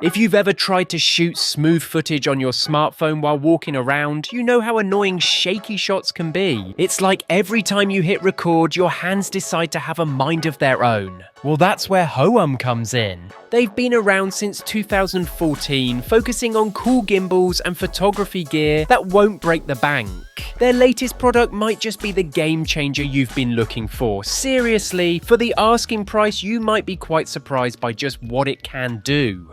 If you've ever tried to shoot smooth footage on your smartphone while walking around, you know how annoying shaky shots can be. It's like every time you hit record, your hands decide to have a mind of their own. Well, that's where Hohem comes in. They've been around since 2014, focusing on cool gimbals and photography gear that won't break the bank. Their latest product might just be the game changer you've been looking for. Seriously, for the asking price, you might be quite surprised by just what it can do.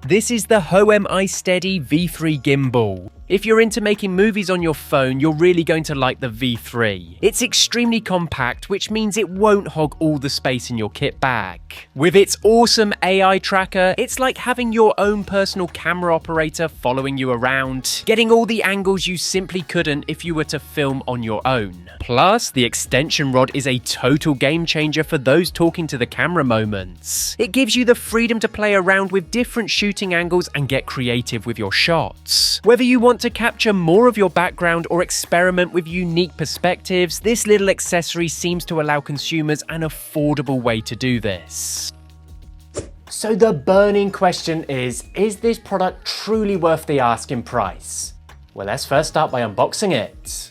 This is the Hohem iSteady V3 gimbal. If you're into making movies on your phone, you're really going to like the V3. It's extremely compact, which means it won't hog all the space in your kit bag. With its awesome AI tracker, it's like having your own personal camera operator following you around, getting all the angles you simply couldn't if you were to film on your own. Plus, the extension rod is a total game changer for those talking to the camera moments. It gives you the freedom to play around with different shooting angles and get creative with your shots. Whether you want to capture more of your background or experiment with unique perspectives, this little accessory seems to allow consumers an affordable way to do this. So the burning question is this product truly worth the asking price? Well, let's first start by unboxing it.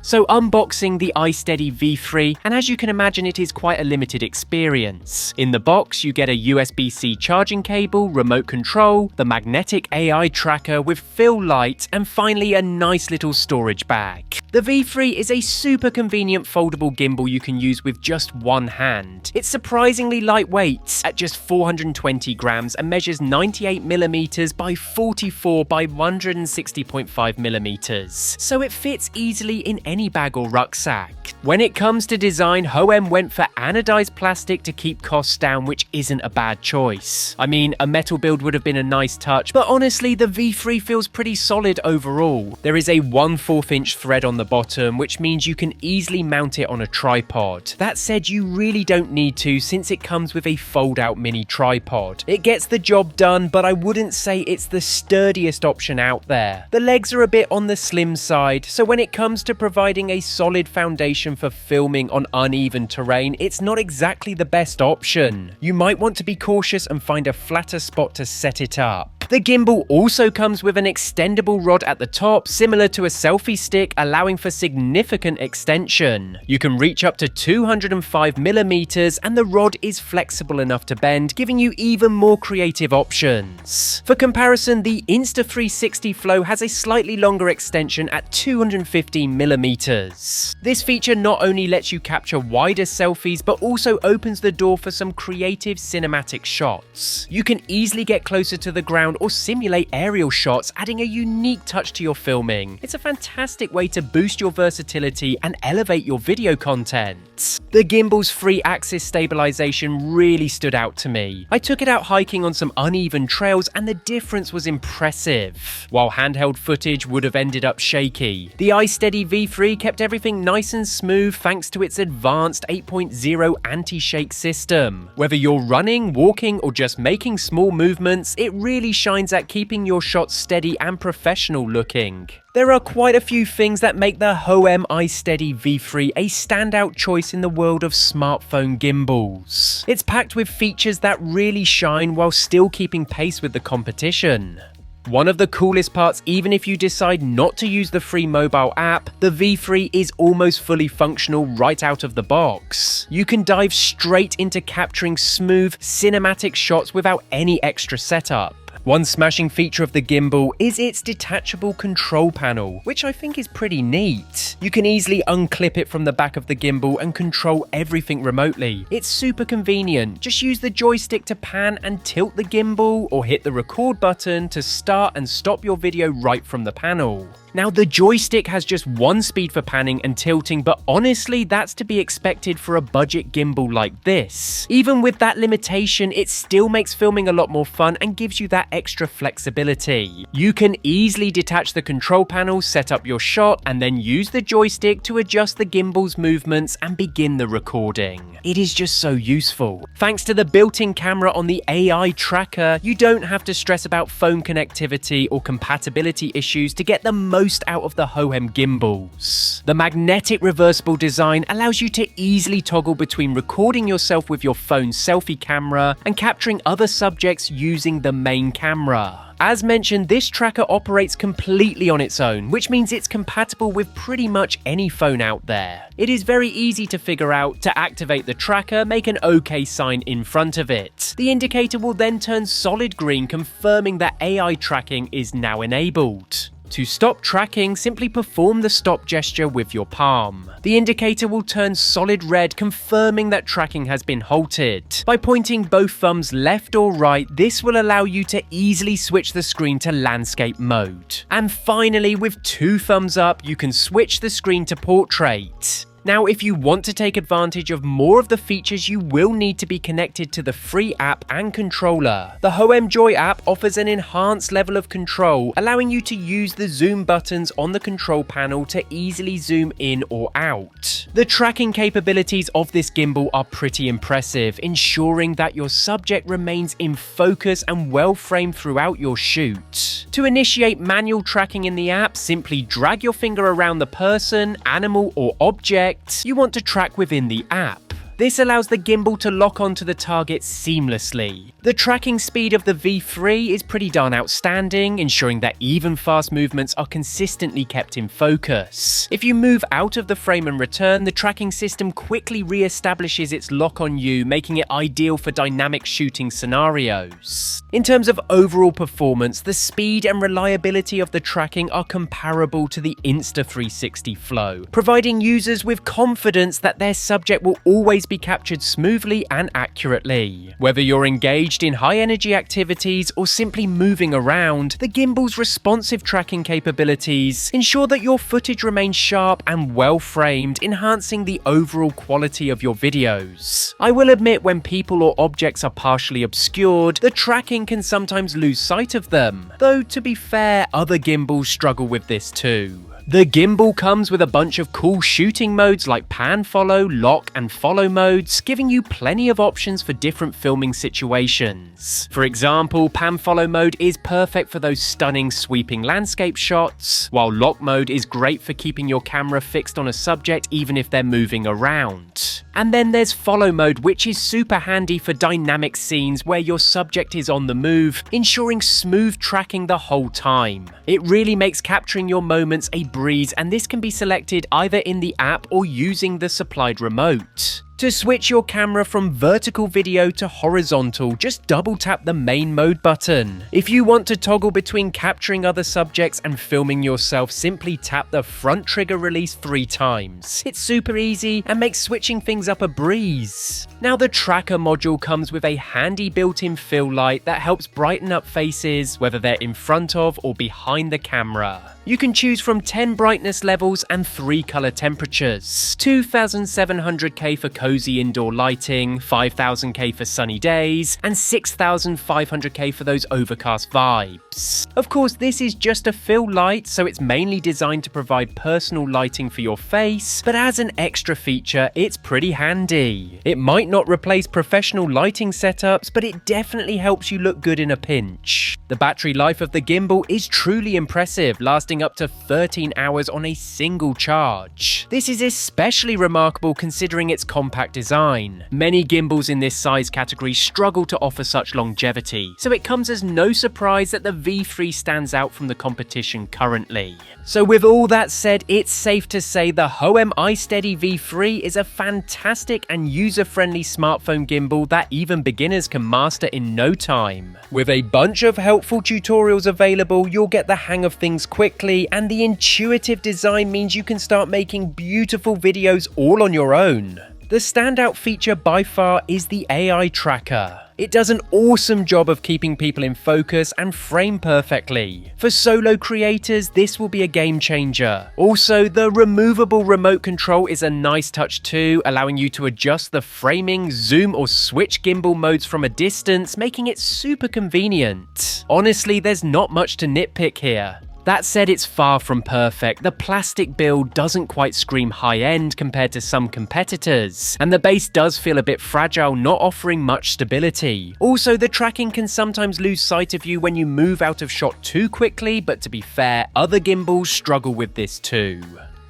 So unboxing the iSteady V3, and as you can imagine, it is quite a limited experience. In the box, you get a USB-C charging cable, remote control, the magnetic AI tracker with fill light, and finally a nice little storage bag. The V3 is a super convenient foldable gimbal you can use with just one hand. It's surprisingly lightweight at just 420 grams and measures 98mm by 44 by 160.5mm, so it fits easily in any bag or rucksack. When it comes to design, Hohem went for anodized plastic to keep costs down, which isn't a bad choice. I mean, a metal build would have been a nice touch, but honestly, the V3 feels pretty solid overall. There is a 1/4 inch thread on the bottom, which means you can easily mount it on a tripod. That said, you really don't need to, since it comes with a fold-out mini tripod. It gets the job done, but I wouldn't say it's the sturdiest option out there. The legs are a bit on the slim side, so when it comes to providing a solid foundation for filming on uneven terrain, it's not exactly the best option. You might want to be cautious and find a flatter spot to set it up. The gimbal also comes with an extendable rod at the top, similar to a selfie stick, allowing for significant extension. You can reach up to 205mm, and the rod is flexible enough to bend, giving you even more creative options. For comparison, the Insta360 Flow has a slightly longer extension at 215mm. This feature not only lets you capture wider selfies, but also opens the door for some creative cinematic shots. You can easily get closer to the ground or simulate aerial shots, adding a unique touch to your filming. It's a fantastic way to boost your versatility and elevate your video content. The gimbal's 3-axis stabilization really stood out to me. I took it out hiking on some uneven trails and the difference was impressive, while handheld footage would have ended up shaky. The iSteady V3 kept everything nice and smooth thanks to its advanced 8.0 anti-shake system. Whether you're running, walking, or just making small movements, it really shines at keeping your shots steady and professional looking. There are quite a few things that make the Hohem iSteady V3 a standout choice in the world of smartphone gimbals. It's packed with features that really shine while still keeping pace with the competition. One of the coolest parts, even if you decide not to use the free mobile app, the V3 is almost fully functional right out of the box. You can dive straight into capturing smooth, cinematic shots without any extra setup. One smashing feature of the gimbal is its detachable control panel, which I think is pretty neat. You can easily unclip it from the back of the gimbal and control everything remotely. It's super convenient. Just use the joystick to pan and tilt the gimbal, or hit the record button to start and stop your video right from the panel. Now, the joystick has just one speed for panning and tilting, but honestly, that's to be expected for a budget gimbal like this. Even with that limitation, it still makes filming a lot more fun and gives you that extra flexibility. You can easily detach the control panel, set up your shot, and then use the joystick to adjust the gimbal's movements and begin the recording. It is just so useful. Thanks to the built-in camera on the AI tracker, you don't have to stress about phone connectivity or compatibility issues to get the most out of the Hohem gimbals. The magnetic reversible design allows you to easily toggle between recording yourself with your phone's selfie camera and capturing other subjects using the main main camera. As mentioned, this tracker operates completely on its own, which means it's compatible with pretty much any phone out there. It is very easy to figure out. To activate the tracker, make an OK sign in front of it. The indicator will then turn solid green, confirming that AI tracking is now enabled. To stop tracking, simply perform the stop gesture with your palm. The indicator will turn solid red, confirming that tracking has been halted. By pointing both thumbs left or right, this will allow you to easily switch the screen to landscape mode. And finally, with 2 thumbs up, you can switch the screen to portrait. Now, if you want to take advantage of more of the features, you will need to be connected to the free app and controller. The Hohem Joy app offers an enhanced level of control, allowing you to use the zoom buttons on the control panel to easily zoom in or out. The tracking capabilities of this gimbal are pretty impressive, ensuring that your subject remains in focus and well framed throughout your shoot. To initiate manual tracking in the app, simply drag your finger around the person, animal, or object you want to track within the app. This allows the gimbal to lock onto the target seamlessly. The tracking speed of the V3 is pretty darn outstanding, ensuring that even fast movements are consistently kept in focus. If you move out of the frame and return, the tracking system quickly re-establishes its lock on you, making it ideal for dynamic shooting scenarios. In terms of overall performance, the speed and reliability of the tracking are comparable to the Insta360 Flow, providing users with confidence that their subject will always be captured smoothly and accurately. Whether you're engaged in high-energy activities or simply moving around, the gimbal's responsive tracking capabilities ensure that your footage remains sharp and well-framed, enhancing the overall quality of your videos. I will admit, when people or objects are partially obscured, the tracking can sometimes lose sight of them, though to be fair, other gimbals struggle with this too. The gimbal comes with a bunch of cool shooting modes like pan follow, lock, and follow modes, giving you plenty of options for different filming situations. For example, pan follow mode is perfect for those stunning sweeping landscape shots, while lock mode is great for keeping your camera fixed on a subject even if they're moving around. And then there's follow mode, which is super handy for dynamic scenes where your subject is on the move, ensuring smooth tracking the whole time. It really makes capturing your moments a breeze, and this can be selected either in the app or using the supplied remote. To switch your camera from vertical video to horizontal, just double tap the main mode button. If you want to toggle between capturing other subjects and filming yourself, simply tap the front trigger release 3 times. It's super easy and makes switching things up a breeze. Now, the tracker module comes with a handy built-in fill light that helps brighten up faces, whether they're in front of or behind the camera. You can choose from 10 brightness levels and 3 color temperatures. 2700K for cozy indoor lighting, 5000K for sunny days, and 6500K for those overcast vibes. Of course, this is just a fill light, so it's mainly designed to provide personal lighting for your face, but as an extra feature, it's pretty handy. It might not replace professional lighting setups, but it definitely helps you look good in a pinch. The battery life of the gimbal is truly impressive, lasting up to 13 hours on a single charge. This is especially remarkable considering its compact design. Many gimbals in this size category struggle to offer such longevity, so it comes as no surprise that the V3 stands out from the competition currently. So with all that said, it's safe to say the Hohem iSteady V3 is a fantastic and user-friendly smartphone gimbal that even beginners can master in no time. With a bunch of helpful tutorials available, you'll get the hang of things quickly, and the intuitive design means you can start making beautiful videos all on your own. The standout feature by far is the AI tracker. It does an awesome job of keeping people in focus and frame perfectly. For solo creators, this will be a game changer. Also, the removable remote control is a nice touch too, allowing you to adjust the framing, zoom, or switch gimbal modes from a distance, making it super convenient. Honestly, there's not much to nitpick here. That said, it's far from perfect. The plastic build doesn't quite scream high-end compared to some competitors, and the base does feel a bit fragile, not offering much stability. Also, the tracking can sometimes lose sight of you when you move out of shot too quickly, but to be fair, other gimbals struggle with this too.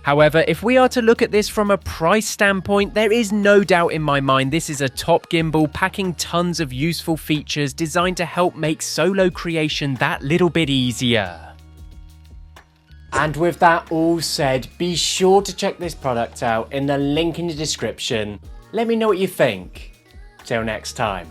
However, if we are to look at this from a price standpoint, there is no doubt in my mind this is a top gimbal packing tons of useful features designed to help make solo creation that little bit easier. And with that all said, be sure to check this product out in the link in the description. Let me know what you think. Till next time.